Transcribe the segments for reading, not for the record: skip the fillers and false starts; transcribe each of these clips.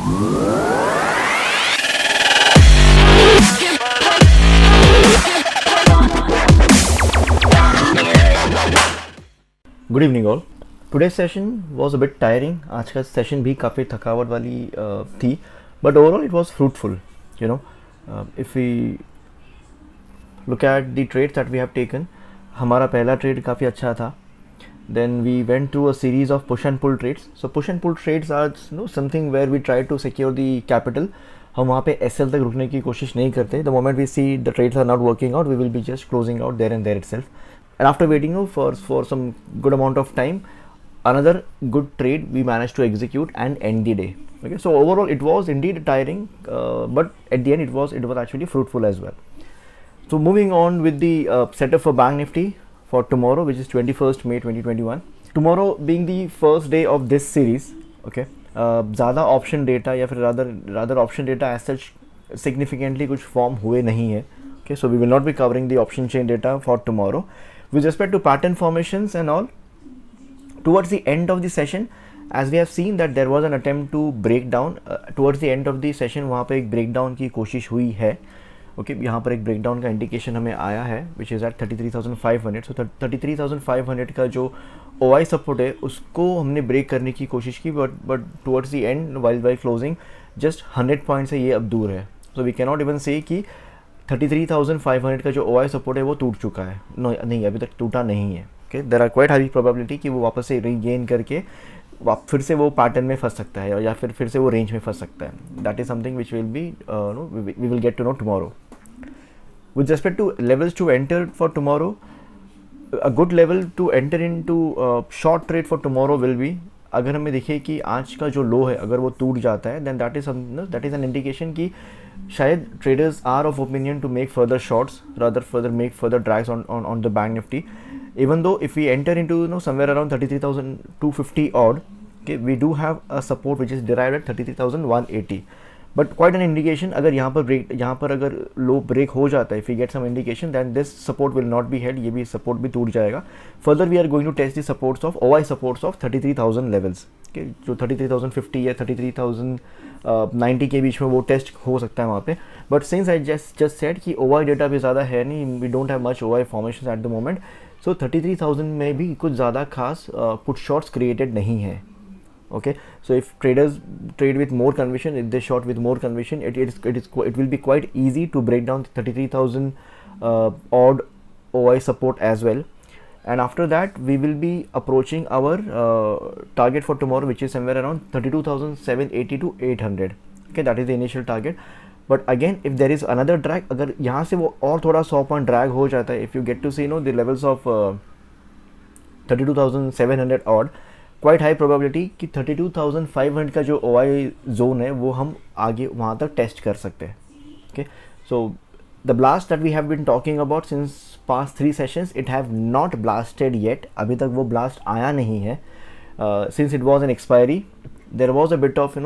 Good evening all. Today session was a bit tiring. आज का session भी काफ़ी थकावट वाली थी, but overall it was fruitful. You know, if we look at the trades that we have taken, हमारा पहला ट्रेड काफ़ी अच्छा था. Then we went through a series of push and pull trades. So push and pull trades are something where we try to secure the capital. हम वहाँ पे S L तक रुकने की कोशिश नहीं करते. The moment we see the trades are not working out, we will be just closing out there and there itself. And after waiting for some good amount of time, another good trade we managed to execute and end the day. Okay, so overall it was indeed tiring, but at the end it was actually fruitful as well. So moving on with the setup for Bank Nifty for tomorrow, which is 21st May 2021. Tomorrow being the first day of this series, okay, ज़्यादा option data या फिर rather option data as such significantly कुछ form हुए नहीं है. Okay, so we will not be covering the option chain data for tomorrow. With respect to pattern formations and all, towards the end of the session, as we have seen that there was an attempt to break down, towards the end of the session वहाँ पे एक breakdown की कोशिश हुई है. Okay, यहाँ पर एक breakdown का indication हमें आया है, which is at 33,500. So 33,500 का जो OI support है उसको हमने break करने की कोशिश की, but towards the end while closing just 100 points से ये अब दूर है. So we cannot even say कि 33,500 का जो OI सपोर्ट है वो टूट चुका है. नहीं, अभी तक टूटा नहीं है. Okay, there are quite high probability कि वो वापस से रीगेन करके फिर से वो पैटर्न में फंस सकता है या फिर से वो रेंज में फंस सकता है. That is something which will be we will get to know tomorrow. With respect to levels to enter for tomorrow, a good level to enter in to short trade for tomorrow will be, अगर हमें दिखे कि आज का जो लो है अगर वो टूट जाता है, then that is an indication कि शायद traders are of opinion to make further shorts, rather make further drags on the Bank Nifty. Even though if we enter into somewhere around 33,250 odd, okay, we do have a support which is derived at 33,180. But quite an indication, अगर यहाँ पर अगर लो break हो जाता है, if we get some indication, then this support will not be held, ये भी support भी टूट जाएगा. Further we are going to test the supports of OI supports of 33,000 levels. Okay, जो 33,050 या 33,090 के बीच में वो टेस्ट हो सकता है वहाँ पे. But since I just said कि OI डेटा भी ज़्यादा है नहीं, we don't have much OI formation at the moment. So 33,000 में भी कुछ ज़्यादा खास पुट शॉर्ट्स क्रिएटेड नहीं है. Okay, so if traders trade with more conviction, if they short with more conviction, it will be quite easy to break down 33,000 odd OI support as well. And after that we will be approaching our target for tomorrow, which is somewhere around 32,780 to 800. Okay, that is the initial target. But again, if there is another drag, अगर यहाँ से वो और थोड़ा 100 point drag हो जाता है, if you get to see the levels of 32,700 odd, quite high probability कि 32,500 का जो OI जोन है वो हम आगे वहाँ तक टेस्ट कर सकते हैं. Okay, so the blast that we have been talking about since past 3 sessions, it have not blasted yet. अभी तक वो ब्लास्ट आया नहीं है. Since it was an expiry, there was a bit of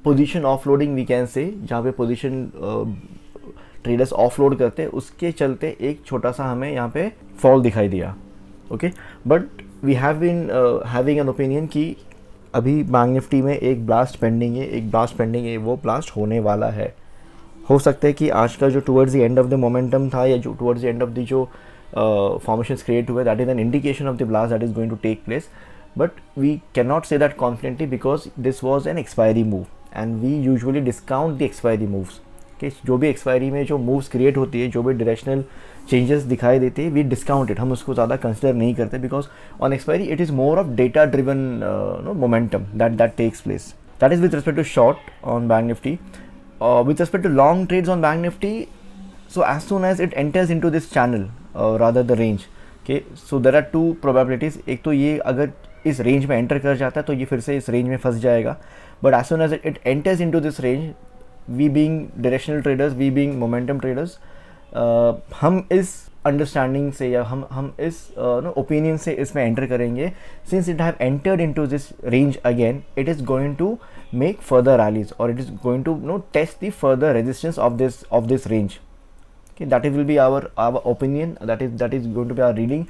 position offloading we can say, जहाँ पे position traders offload करते हैं, उसके चलते एक छोटा सा हमें यहाँ पे फॉल दिखाई दिया. Okay, but we have been having an opinion कि अभी बैंक निफ्टी में एक ब्लास्ट पेंडिंग है, वो ब्लास्ट होने वाला है. हो सकता है कि आज का जो towards the end of the momentum था या जो towards the end of the जो फॉर्मेशंस क्रिएट हुए, that is an indication of the blast that is going to take place. But we can not say that confidently because this was an expiry move and we usually discount the expiry moves. जो भी expiry में जो moves create होती है, जो भी directional changes दिखाई देते हैं, वी डिस्काउंट इट, हम उसको ज़्यादा कंसिडर नहीं करते, because on expiry it is more of data driven momentum that takes place. That is with respect to short on Bank Nifty. With respect to long trades on Bank Nifty, so as soon as it enters into this channel, rather the range, okay, so there are two probabilities. एक तो ये अगर इस range में enter कर जाता है तो ये फिर से इस रेंज में फंस जाएगा. But as soon as it enters into this range, we being directional traders, we being momentum traders, हम इस अंडरस्टैंडिंग से या हम इस ओपिनियन से इसमें एंटर करेंगे. Since it have entered into this range again, it is going to make further rallies, or it is going to test the further resistance of this range. Okay, that will be our opinion. That is going to be our reading.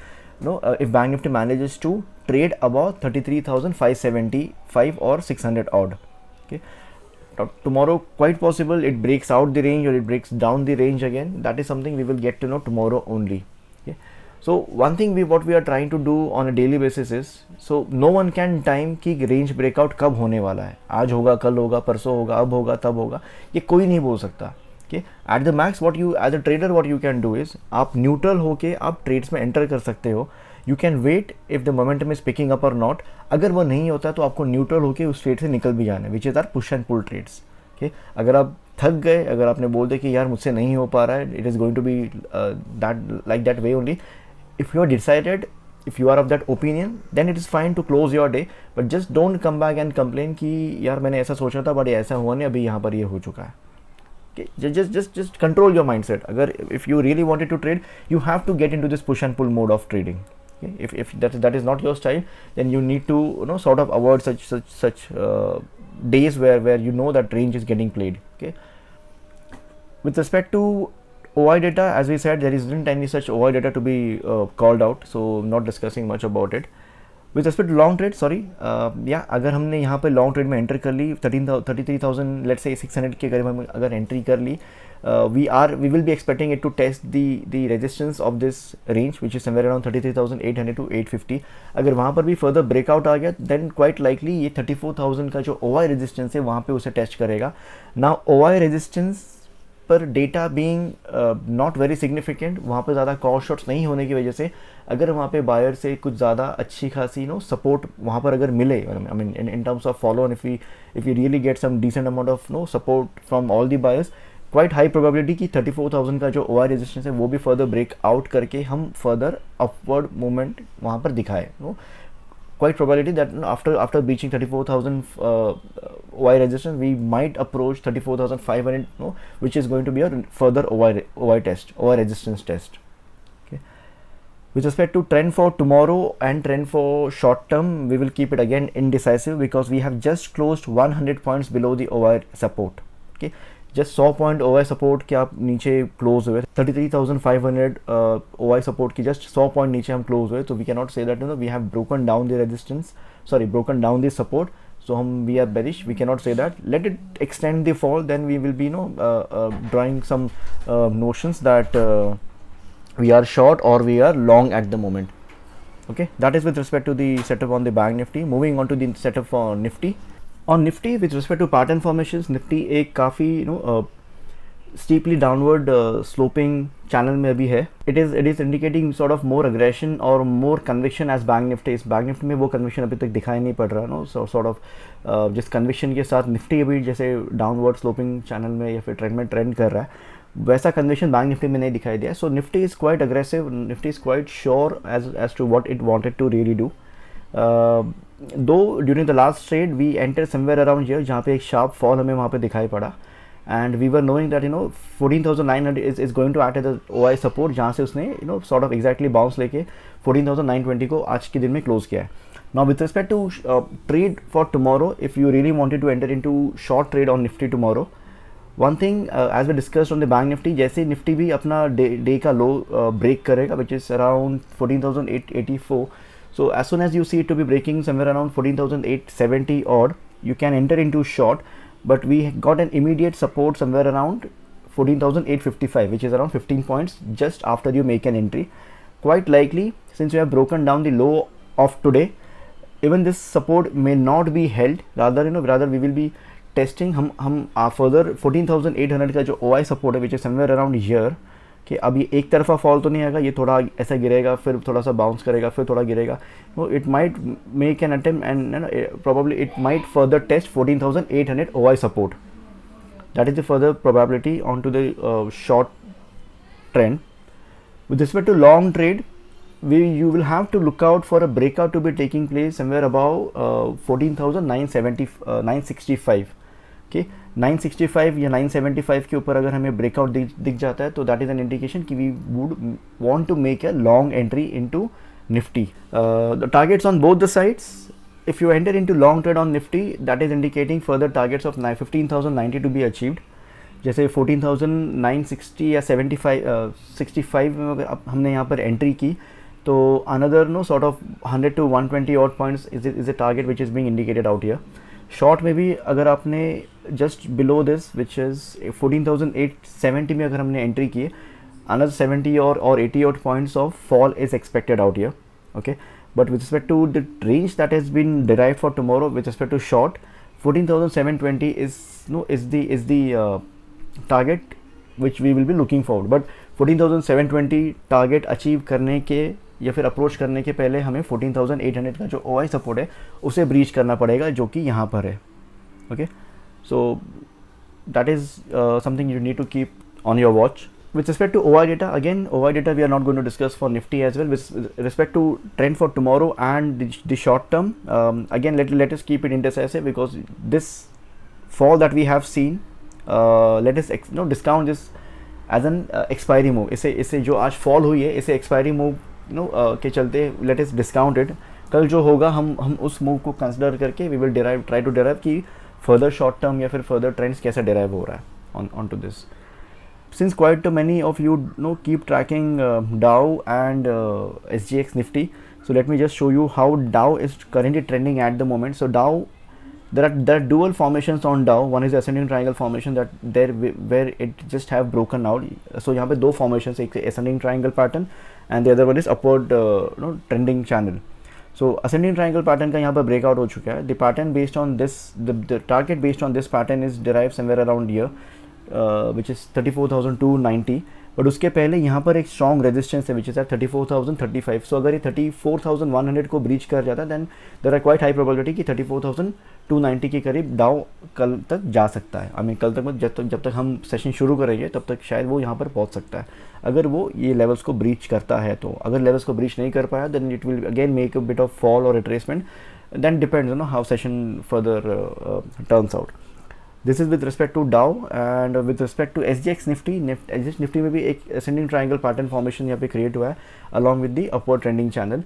If Bank Nifty manages to trade above 33,575 or 600 odd. Okay, tomorrow quite possible it breaks out the range or it breaks down the range again. That is something we will get to know tomorrow only. Okay, so one thing what we are trying to do on a daily basis is, so no one can time कि range breakout कब होने वाला है, आज होगा, कल होगा, परसों होगा, अब होगा, तब होगा, ये कोई नहीं बोल सकता. Okay, at the max what you as a trader what you can do is, आप न्यूट्रल होके आप ट्रेड्स में एंटर कर सकते हो. You can wait if the momentum is picking up और नॉट. अगर वो नहीं होता तो आपको न्यूट्रल होकर उस ट्रेड से निकल भी जाना है, which is our push and pull trades. Okay, अगर आप थक गए, अगर आपने बोल दिया कि यार मुझसे नहीं हो पा रहा है, it is going to be that like that way only. If you are decided, if you are of that opinion, then it is fine to close your day, but just don't come back and complain कि यार मैंने ऐसा सोचा था but ऐसा हुआ नहीं, अभी यहाँ पर ये हो चुका है. Okay, just control your mindset. अगर if you really wanted to trade, you have to get into this push and pull mode of trading. Okay, if that is not your style, then you need to sort of avoid such days where you know that range is getting played. Okay, with respect to OI data, as we said, there isn't any such OI data to be called out, so not discussing much about it. With respect to long trade, sorry, अगर हमने यहाँ पे long trade में enter कर ली 33,000 let's say 600 के करीब हम अगर एंट्री कर ली, we will be expecting it to test the resistance of this range which is somewhere around 33,800 to 850. अगर वहाँ पर भी फर्दर ब्रेकआउट आ गया, then quite likely ये 34,000 का जो OI रेजिस्टेंस है वहाँ पे उसे टेस्ट करेगा. Now OI रेजिस्टेंस पर data being not very significant, वहाँ पर ज़्यादा कॉल शॉट्स नहीं होने की वजह से अगर वहाँ पे बायर से कुछ ज़्यादा अच्छी खासी सपोर्ट वहाँ पर अगर मिले, I mean in terms of follow, and if you really get some decent amount of support from all the buyers, quite high probability कि 34,000 का जो OI रेजिस्टेंस है वो भी फर्दर ब्रेक आउट करके हम फर्दर अपवर्ड मूवमेंट वहाँ पर दिखाए. Quite probability that after breaching 34,000 OI resistance, we might approach 34,500, which is going to be a further OI test, OI resistance test. Okay. With respect to trend for tomorrow and trend for short term, we will keep it again indecisive because we have just closed 100 points below the OI support. Okay. Just 100 point OI support के आप नीचे close हुए, 33,500 OI support की just 100 point नीचे हम close हुए. तो we can not say that we have broken down the resistance, sorry broken down the support, so हम we are bearish, we can not say that. Let it extend the fall, then we will be drawing some notions that we are short or we are long at the moment. Okay, that is with respect to the setup on the bank nifty. Moving on to the setup for nifty. On nifty, with respect to pattern formations, nifty एक काफ़ी steeply downward sloping channel में अभी है. It is indicating sort of more aggression or more conviction as bank nifty. इस bank nifty में वो conviction अभी तक दिखाई नहीं पड़ रहा, so sort of जिस conviction के साथ nifty अभी जैसे downward sloping channel में या फिर trend में trend कर रहा है, वैसा कन्विक्शन बैंक निफ्टी में नहीं दिखाई दिया. So Nifty is quite aggressive, Nifty is quite sure as to what it wanted to really do. Though during the last trade we enter somewhere around here, जहाँ पे एक शार्प फॉल हमें वहाँ पे दिखाई पड़ा, and we were knowing that 14,900 is going to act as OI support, जहाँ से उसने सॉर्ट ऑफ एग्जैक्टली बाउंस लेके 14,920 को आज के दिन में क्लोज किया है. Now with respect to trade for tomorrow, if you really wanted to enter into short trade on Nifty tomorrow, one thing as we discussed on the bank Nifty, जैसे Nifty भी अपना डे का low break करेगा which is around 14,884. So as soon as you see it to be breaking somewhere around 14,870 odd, you can enter into short, but we got an immediate support somewhere around 14,855, which is around 15 points just after you make an entry. Quite likely, since you have broken down the low of today, even this support may not be held. Rather we will be testing हम further 14,800 का जो OI support है, which is somewhere around here, कि अभी एक तरफा fall तो नहीं आएगा, ये थोड़ा ऐसा गिरेगा, फिर थोड़ा सा बाउंस करेगा, फिर थोड़ा गिरेगा. It might make an attempt and probably it might further test 14,800 OI support. That is the further probability on to the short trend. With respect to long trade, you will have to look out for a breakout to be taking place somewhere above 14,965. Okay, 965 या 975 के ऊपर अगर हमें breakout दिख जाता है तो that is an indication कि we would want to make a long entry into Nifty. The targets on both the sides, if you enter into long trade on Nifty, that is indicating further targets of 15,090 to be achieved. जैसे 14,960 या 65 में अगर हमने यहाँ पर entry की तो another sort of 100 to 120 odd points is a target which is being indicated out here. Short में भी अगर आपने just below this, which is 14,870 में अगर हमने एंट्री की है, another 70 or 80 odd points of fall is expected out here. Okay, but with respect to the range that has been derived for tomorrow with respect to short, 14,720 is the target which we will be looking forward. But 14,720 target achieve करने के या फिर approach करने के पहले हमें 14,800 का जो OI सपोर्ट है उसे ब्रीच करना पड़ेगा, जो कि यहाँ पर है. Okay, so that is something you need to keep on your watch. With respect to OI data, again OI data we are not going to discuss for Nifty as well. With respect to trend for tomorrow and the short term, again let us keep it indecisive, because this fall that we have seen, let us discount this as an expiry move. इसे जो आज fall हुई है इसे expiry move के चलते let us discount it. कल जो होगा हम उस मूव को कंसिडर करके we will try to derive कि further short term या फिर further trends कैसे derive हो रहा है onto this. Since quite many of you keep tracking Dow and SGX Nifty, so let me just show you how Dow is currently trending at the moment. So Dow, there are dual formations on Dow. One is the ascending triangle formation that there where it just have broken out. So यहाँ पे दो formations, एक ascending triangle pattern and the other one is upward trending channel. So ascending triangle pattern का यहाँ पर breakout हो चुका है. The pattern based on this, the target based on this pattern is derived somewhere around here, which is 34,290. But उसके पहले यहाँ पर एक स्ट्रॉन्ग रेजिस्टेंस है, विच इज एट 34,035. सो अगर ये 34,100 को ब्रीच कर जाता है, then there are quite high probability कि 34,290 के करीब डाउ कल तक जा सकता है. आई मीन कल तक जब तक हम सेशन शुरू करेंगे तब तक शायद वो यहाँ पर पहुँच सकता है, अगर वो ये लेवल्स को ब्रीच करता है. तो अगर लेवल्स को ब्रीच नहीं कर पाया, then it will again make a bit of fall और retracement. Then depends how session further turns out. This is with respect to Dow, and with respect to SGX Nifty. SGX Nifty में भी एक ascending triangle pattern formation यहाँ पे create हुआ है along with the upward trending channel.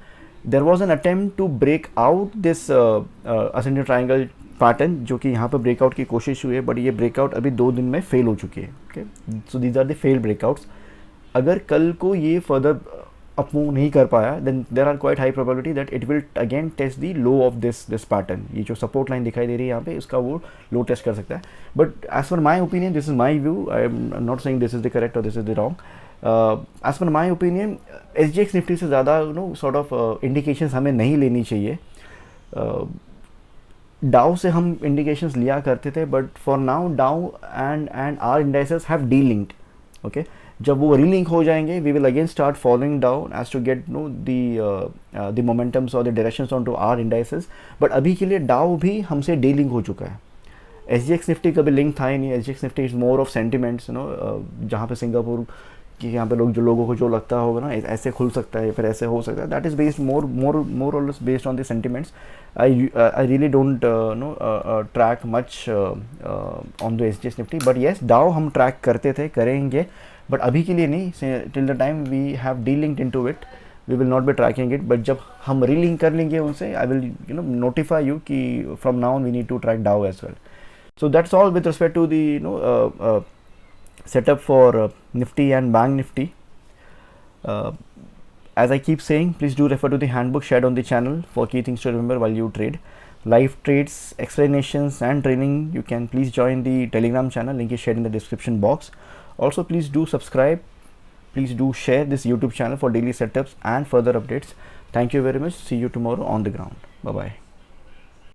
There was an attempt to break out this ascending triangle pattern, जो कि यहाँ पे breakout की कोशिश हुई है, but ये breakout अभी 2 दिन में fail हो चुकी है. Okay, so these are the failed breakouts. अगर कल को ये further अप मूव नहीं कर पाया, then there are quite high probability that it will again test the low of this pattern. ये जो सपोर्ट लाइन दिखाई दे रही है यहाँ पे, इसका वो लो टेस्ट कर सकता है. But as per my opinion, this is my view, I am not saying this is the correct और this is the wrong. As per my opinion, SGX Nifty से ज़्यादा सॉर्ट ऑफ इंडिकेशंस हमें नहीं लेनी चाहिए. डाउ से हम इंडिकेशंस लिया करते थे, but for now Dow and our indices have delinked. Okay, जब वो रीलिंक हो जाएंगे, we will again start following down as to get the momentums और the directions on to our indices. But अभी के लिए डाउ भी हमसे डे लिंक हो चुका है. SGX निफ्टी कभी लिंक था ही नहीं. SGX Nifty is more of sentiments, जहाँ पे सिंगापुर कि यहाँ पे लोगों को जो लगता होगा ना, ऐसे खुल सकता है फिर ऐसे हो सकता है, दैट इज़ बेस्ड मोर और less based on the sentiments. I really don't track much on the SGX Nifty. But yes, डाउ हम ट्रैक करते थे, करेंगे, बट अभी के लिए नहीं. Till the time we have delinked into it, we will not be tracking it. But जब हम रीलिंक कर लेंगे उनसे, आई विल नोटिफाई यू कि from now we need to track Dow as well. So that's all with respect to the setup for Nifty and Bank Nifty. As I keep saying, please do refer to the handbook shared on the channel for key things to remember while you trade. Live trades, explanations and training, you can please join the Telegram channel, link is shared in the description box. Also, please do subscribe, please do share this YouTube channel for daily setups and further updates. Thank you very much. See you tomorrow on the ground. Bye bye.